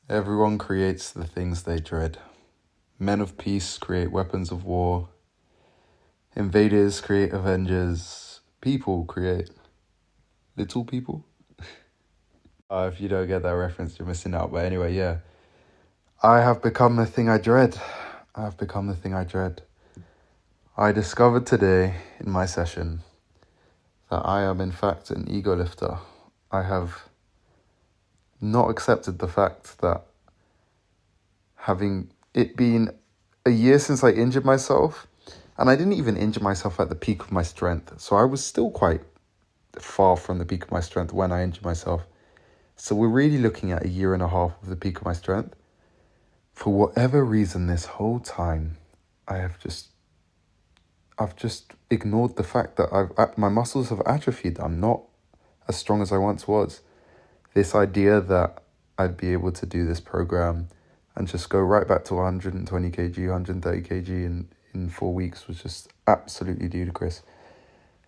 Everyone creates the things they dread. Men of peace create weapons of war. Invaders create avengers. People create little people. If you don't get that reference, you're missing out. But anyway, yeah. I have become the thing I dread. I have become the thing I dread. I discovered today in my session that I am in fact an ego lifter. I have not accepted the fact that having it been a year since I injured myself, and I didn't even injure myself at the peak of my strength, so I was still quite far from the peak of my strength when I injured myself. So we're really looking at a year and a half of the peak of my strength. For whatever reason, this whole time, I've just ignored the fact that my muscles have atrophied. I'm not as strong as I once was. This idea that I'd be able to do this program and just go right back to 120 kg, 130 kg in 4 weeks was just absolutely ludicrous.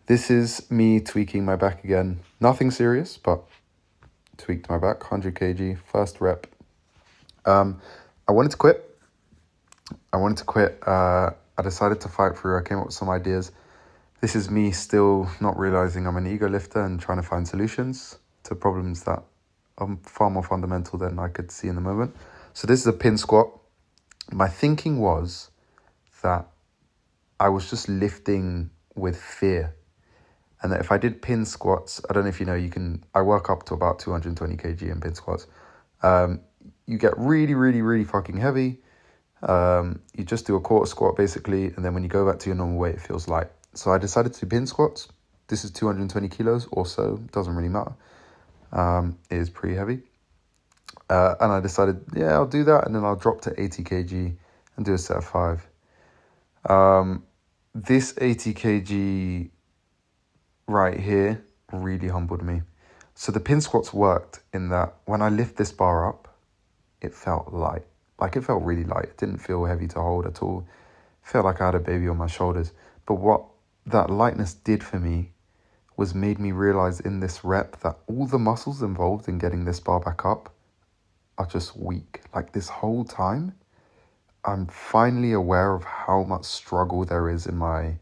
This is me tweaking my back again. Nothing serious, but tweaked my back, 100 kg, first rep. I wanted to quit. I decided to fight through. I came up with some ideas. This is me still not realizing I'm an ego lifter and trying to find solutions to problems that are far more fundamental than I could see in the moment. So this is a pin squat. My thinking was that I was just lifting with fear. And that if I did pin squats, I don't know if you know, I work up to about 220 kg in pin squats. You get really, really, really fucking heavy. You just do a quarter squat basically, and then when you go back to your normal weight, it feels light. So I decided to do pin squats. This is 220 kilos or so, doesn't really matter. It is pretty heavy. And I decided, yeah, I'll do that, and then I'll drop to 80 kg and do a set of 5. This 80 kg right here really humbled me. So the pin squats worked in that when I lift this bar up, it felt light. Like it felt really light. It didn't feel heavy to hold at all. It felt like I had a baby on my shoulders. But what that lightness did for me was made me realize in this rep that all the muscles involved in getting this bar back up are just weak. Like this whole time, I'm finally aware of how much struggle there is in my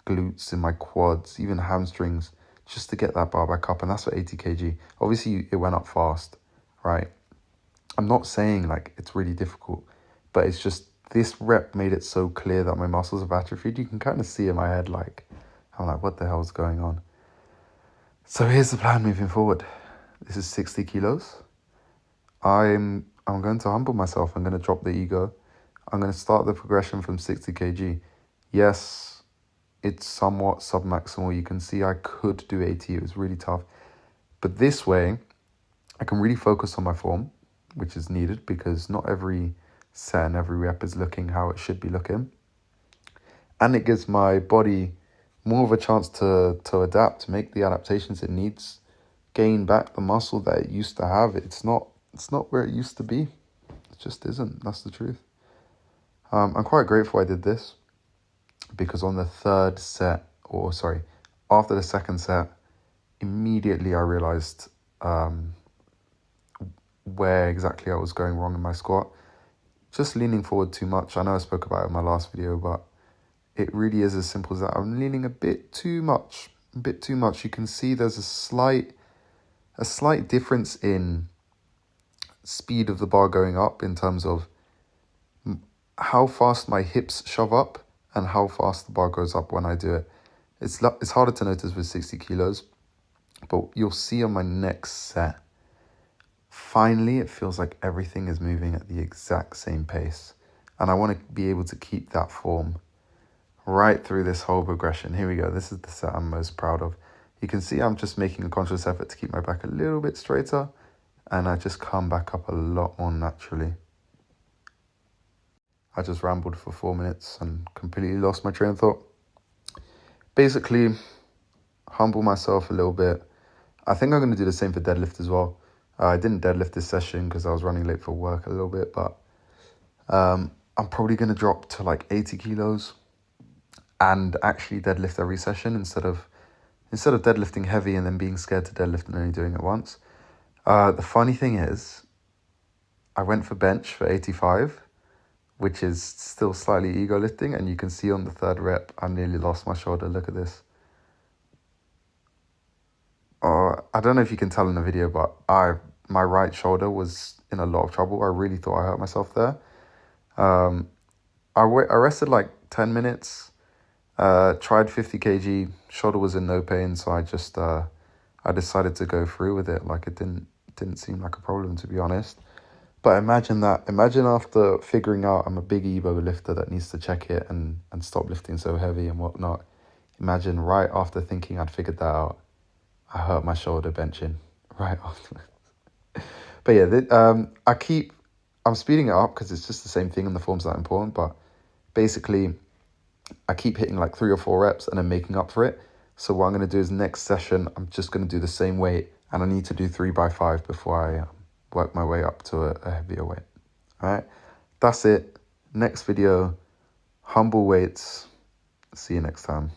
glutes, in my quads, even hamstrings, just to get that bar back up. And that's for 80 kg. Obviously, it went up fast, right? I'm not saying like it's really difficult, but it's just this rep made it so clear that my muscles have atrophied. You can kind of see in my head, like, I'm like, what the hell is going on? So here's the plan moving forward. This is 60 kilos. I'm going to humble myself. I'm going to drop the ego. I'm going to start the progression from 60 kg. Yes, it's somewhat submaximal. You can see I could do 80. It was really tough. But this way, I can really focus on my form, which is needed because not every set and every rep is looking how it should be looking. And it gives my body more of a chance to adapt, to make the adaptations it needs, gain back the muscle that it used to have. It's not where it used to be. It just isn't. That's the truth. I'm quite grateful I did this because on the after the second set, immediately I realized where exactly I was going wrong in my squat. Just leaning forward too much. I know I spoke about it in my last video, but it really is as simple as that. I'm leaning a bit too much. You can see there's a slight difference in speed of the bar going up in terms of how fast my hips shove up and how fast the bar goes up when I do it. It's harder to notice with 60 kilos, but you'll see on my next set, finally it feels like everything is moving at the exact same pace. And I want to be able to keep that form right through this whole progression. Here we go. This is the set I'm most proud of. You can see I'm just making a conscious effort to keep my back a little bit straighter, and I just come back up a lot more naturally. I just rambled for 4 minutes and completely lost my train of thought. Basically, humble myself a little bit. I think I'm going to do the same for deadlift as well. I didn't deadlift this session because I was running late for work a little bit, but I'm probably going to drop to like 80 kilos and actually deadlift every session instead of deadlifting heavy and then being scared to deadlift and only doing it once. The funny thing is, I went for bench for 85, which is still slightly ego lifting, and you can see on the third rep, I nearly lost my shoulder. Look at this. I don't know if you can tell in the video, but my right shoulder was in a lot of trouble. I really thought I hurt myself there. I rested like 10 minutes, tried 50 kg, shoulder was in no pain, so I decided to go through with it. Like, it didn't seem like a problem, to be honest. But imagine after figuring out I'm a big ego lifter that needs to check it and stop lifting so heavy and whatnot. Imagine right after thinking I'd figured that out, I hurt my shoulder benching right after. But yeah, I'm speeding it up because it's just the same thing and the form's not important. But basically, I keep hitting like 3 or 4 reps and then making up for it. So what I'm going to do is next session, I'm just going to do the same weight, and I need to do 3x5 before I work my way up to a heavier weight. All right, that's it. Next video, humble weights. See you next time.